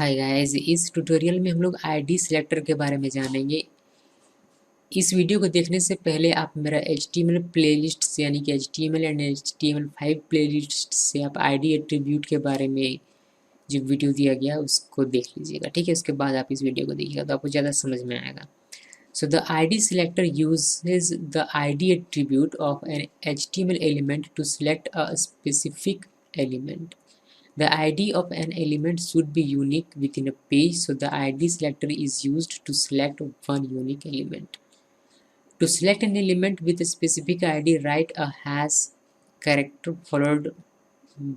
Hi guys, इस tutorial में हम लोग आईडी सिलेक्टर के बारे में जानेंगे। इस वीडियो को देखने से पहले आप मेरा HTML प्लेलिस्ट से यानी कि HTML एंड HTML5 प्लेलिस्ट से आप आईडी एट्रीब्यूट के बारे में जो वीडियो दिया गया उसको देख लीजिएगा, ठीक है। उसके बाद आप इस वीडियो को देखिएगा तो आपको ज़्यादा समझ में आएगा। So the ID selector uses the ID attribute of an HTML element to select a specific element. The ID of an element should be unique within a page, so the ID selector is used to select one unique element. To select an element with a specific ID, write a hash character followed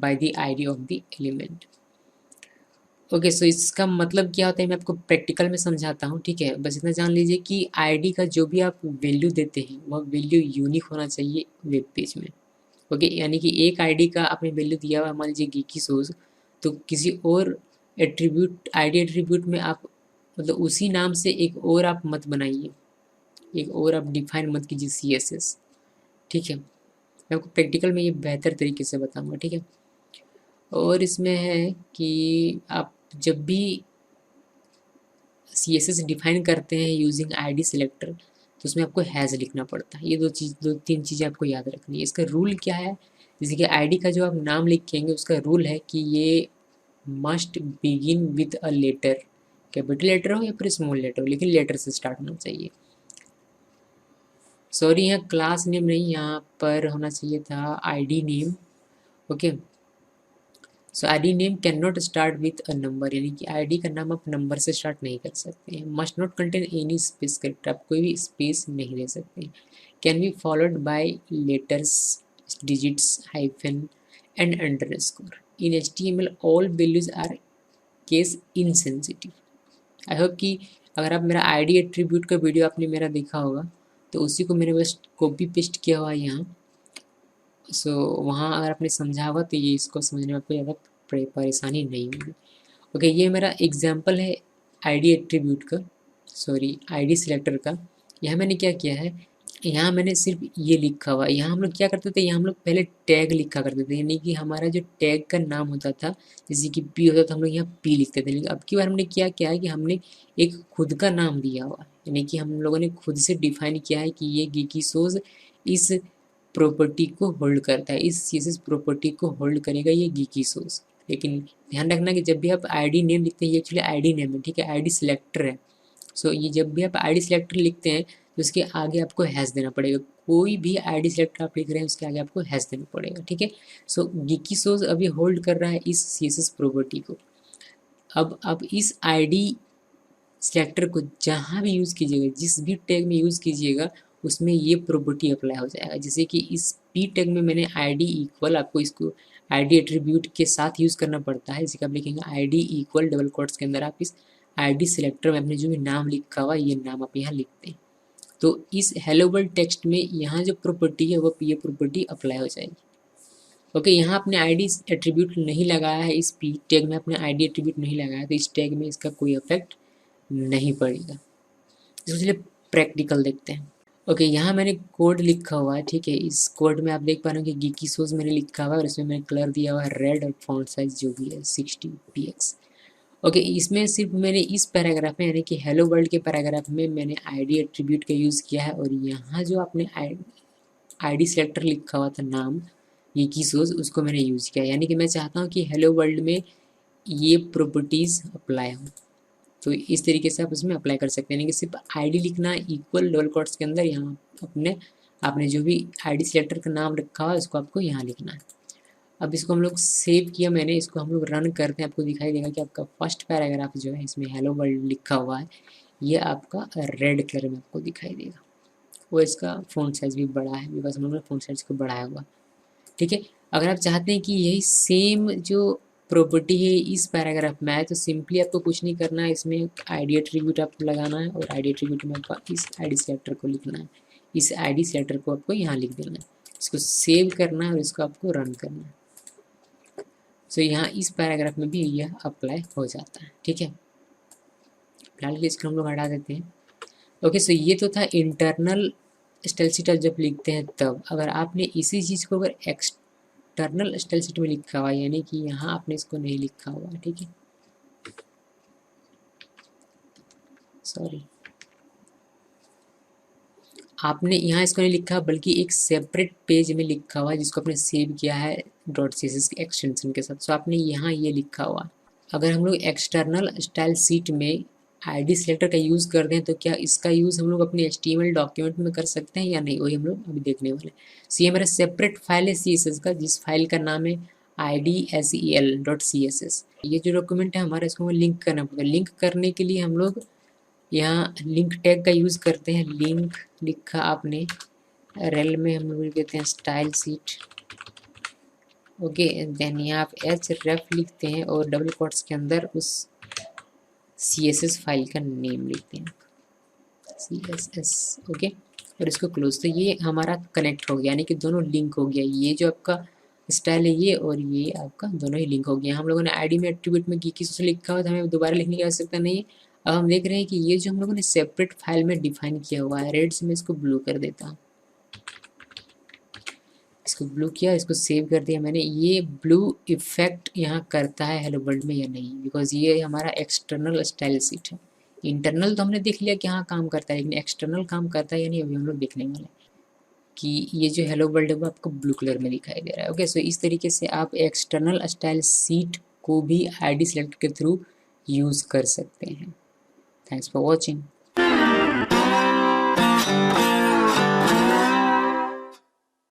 by the ID of the element. Okay so इसका मतलब क्या होता है मैं आपको practical में समझाता हूँ, ठीक है। बस इतना जान लीजिए कि आईडी का जो भी आप वैल्यू देते हैं वह वैल्यू यूनिक होना चाहिए वेब पेज में। ओके यानी कि एक आईडी का आपने वैल्यू दिया हुआ मान लीजिए geeky source, तो किसी और एट्रीब्यूट आईडी एट्रीब्यूट में आप मतलब उसी नाम से एक और आप मत बनाइए, एक और आप डिफाइन मत कीजिए CSS, ठीक है। मैं आपको प्रैक्टिकल में ये बेहतर तरीके से बताऊंगा, ठीक है। और इसमें है कि आप जब भी CSS डिफाइन करते हैं यूजिंग आईडी सिलेक्टर तो उसमें आपको हैज़ लिखना पड़ता है। ये दो तीन चीज़ें आपको याद रखनी है। इसका रूल क्या है, जैसे कि आईडी का जो आप नाम लिखेंगे उसका रूल है कि ये must begin with a letter, capital letter हो या फिर स्मॉल लेटर हो, लेकिन लेटर से स्टार्ट होना चाहिए। सॉरी यहाँ क्लास नेम नहीं, यहाँ पर होना चाहिए था ID name. Okay so ID name can not start with a number, यानी कि आईडी का नाम आप नंबर से स्टार्ट नहीं कर सकते हैं। Must not contain any space character, आप कोई भी स्पेस नहीं दे सकते। Can be followed by letters, digits, hyphen and underscore. In HTML all values are case insensitive. I hope कि अगर आप मेरा आईडी एट्रीब्यूट का वीडियो आपने मेरा देखा होगा तो उसी को मैंने बस कॉपी पेस्ट किया हुआ है यहाँ। सो वहाँ अगर आपने समझा होगा तो ये इसको समझने में आपको ज़्यादा परेशानी नहीं होगी। ओके ये मेरा एग्जांपल है आईडी एट्रीब्यूट का, सॉरी आईडी सिलेक्टर का। यहाँ मैंने क्या किया है, यहाँ मैंने सिर्फ ये लिखा हुआ। यहाँ हम लोग क्या करते थे, यहाँ हम लोग पहले टैग लिखा करते थे, यानी कि हमारा जो टैग का नाम होता था जैसे कि पी होता था हम लोग यहाँ पी लिखते थे। लेकिन अब की बार हमने क्या है कि हमने एक खुद का नाम दिया हुआ, यानी कि हम लोगों ने खुद से डिफाइन किया है कि ये geeky source इस प्रॉपर्टी को होल्ड करता है, इस CSS प्रॉपर्टी को होल्ड करेगा ये geeky source। लेकिन ध्यान रखना कि जब भी आप आईडी नेम लिखते हैं, ये एक्चुअली आईडी नेम है, ठीक है, आईडी सिलेक्टर है। सो ये जब भी आप आईडी सिलेक्टर लिखते हैं तो उसके आगे आपको हैश देना पड़ेगा। कोई भी आईडी सिलेक्टर आप लिख रहे हैं उसके आगे आपको हैश देना पड़ेगा, ठीक है। सो geeky source अभी होल्ड कर रहा है इस CSS प्रॉपर्टी को। अब इस आईडी सिलेक्टर को जहाँ भी यूज़ कीजिएगा, जिस भी टैग में यूज़ कीजिएगा उसमें ये प्रॉपर्टी अप्लाई हो जाएगा। जैसे कि इस पी टैग में मैंने आईडी इक्वल, आपको इसको आईडी एट्रीब्यूट के साथ यूज़ करना पड़ता है। जैसे कि आप लिखेंगे आईडी इक्वल डबल कोट्स के अंदर आप इस आईडी सिलेक्टर में अपने जो भी नाम लिखा हुआ ये नाम आप यहाँ लिखते हैं। तो इस हेलो वर्ल्ड टेक्स्ट में यहाँ जो प्रॉपर्टी है वो ये प्रॉपर्टी अप्लाई हो जाएगी। ओके यहाँ आपने आईडी एट्रीब्यूट नहीं लगाया है, इस पी टैग में आपने आईडी एट्रीब्यूट नहीं लगाया तो इस टैग में इसका कोई इफेक्ट नहीं पड़ेगा। इसलिए प्रैक्टिकल देखते हैं। ओके यहाँ मैंने कोड लिखा हुआ है, ठीक है। इस कोड में आप देख पा रहे हो कि geeky source मैंने लिखा हुआ है और इसमें मैंने कलर दिया हुआ है रेड और फॉन्ट साइज जो भी है 60 px। ओके इसमें सिर्फ मैंने इस पैराग्राफ में यानी कि हेलो वर्ल्ड के पैराग्राफ में मैंने आईडी एट्रीब्यूट का यूज़ किया है और यहाँ जो आपने आईडी सिलेक्टर लिखा हुआ था नाम geeky source उसको मैंने यूज़ किया। यानी कि मैं चाहता हूँ कि हेलो वर्ल्ड में ये प्रॉपर्टीज़ अप्लाई हो, तो इस तरीके से आप उसमें अप्लाई कर सकते हैं। यानी कि सिर्फ आईडी लिखना इक्वल डबल कोट्स के अंदर, यहाँ आपने जो भी आईडी सिलेक्टर का नाम रखा हुआ है उसको आपको यहाँ लिखना है। अब इसको हम लोग सेव किया मैंने, इसको हम लोग रन करते हैं, आपको दिखाई देगा कि आपका फर्स्ट पैराग्राफ जो है इसमें हेलो वर्ल्ड लिखा हुआ है ये आपका रेड कलर में आपको दिखाई देगा। वो इसका फ़ॉन्ट साइज़ भी बड़ा है, बिकॉज हम लोग ने फ़ॉन्ट साइज़ को बढ़ाया हुआ, ठीक है। अगर आप चाहते हैं कि यही सेम जो प्रॉपर्टी है इस पैराग्राफ में आए तो सिंपली आपको कुछ नहीं करना है, इसमें आईडी एट्रीब्यूट आपको लगाना है और आईडी एट्रीब्यूट में आपको इस आईडी सिलेक्टर को लिखना है, इस आईडी सिलेक्टर को आपको यहाँ लिख देना है, इसको सेव करना है और इसको आपको रन करना है। सो यहाँ इस पैराग्राफ में भी यह अप्लाई हो जाता है, ठीक है। फिलहाल इसको हम लोग हटा देते हैं। ओके सो ये तो था इंटरनल स्टाइल शीट जब लिखते हैं तब। अगर आपने इसी चीज़ को अगर एक्सटर्नल स्टाइल शीट में लिखा हुआ है यानी कि यहाँ आपने इसको नहीं लिखा हुआ है, ठीक है। सॉरी, आपने यहाँ इसको नहीं लिखा बल्कि एक सेपरेट पेज में लिखा हुआ है जिसको आपने सेव किया है डॉट CSS के एक्सटेंशन के साथ। सो आपने यहाँ ये लिखा हुआ। अगर हम लोग एक्सटर्नल स्टाइल सीट में आईडी सेलेक्टर का यूज़ करते हैं तो क्या इसका यूज़ हम लोग अपने HTML डॉक्यूमेंट में कर सकते हैं या नहीं, वही हम लोग अभी देखने वाले। सो ये मेरा सेपरेट फाइल है CSS का, जिस फाइल का नाम है IDSEL.CSS। ये जो डॉक्यूमेंट है हमारा, इसको हमें लिंक करना पड़ेगा। लिंक करने के लिए हम लोग यहाँ लिंक टैग का यूज़ करते हैं। लिंक लिखा आपने, रेल में हम लोग कहते हैं स्टाइल सीट, ओके। देन यहाँ आप href लिखते हैं और डबल कोट्स के अंदर उस CSS फाइल का नेम लिखते हैं, CSS, ओके। और इसको क्लोज। तो ये हमारा कनेक्ट हो गया, यानी कि दोनों लिंक हो गया। ये जो आपका स्टाइल है ये, और ये आपका दोनों ही लिंक हो गया। हम लोगों ने आईडी में एट्रीब्यूट में किसी से लिखा हुआ था, हमें दोबारा लिखने की आवश्यकता नहीं है। अब हम देख रहे हैं कि ये जो हम लोगों ने सेपरेट फाइल में डिफाइन किया हुआ है, रेड से मैं इसको ब्लू कर देता हूँ। इसको ब्लू किया, इसको सेव कर दिया मैंने। ये ब्लू इफेक्ट यहाँ करता है हेलो वर्ल्ड में या नहीं, बिकॉज ये हमारा एक्सटर्नल स्टाइल सीट है। इंटरनल तो हमने देख लिया कि हाँ काम करता है, लेकिन एक्सटर्नल काम करता है या नहीं अभी हम लोग देखने वाले हैं। कि ये जो हेलो वर्ल्ड है वो आपको ब्लू कलर में दिखाई दे रहा है, ओके। सो इस तरीके से आप एक्सटर्नल स्टाइल सीट को भी आईडी सेलेक्ट के थ्रू यूज़ कर सकते हैं। Thanks for watching.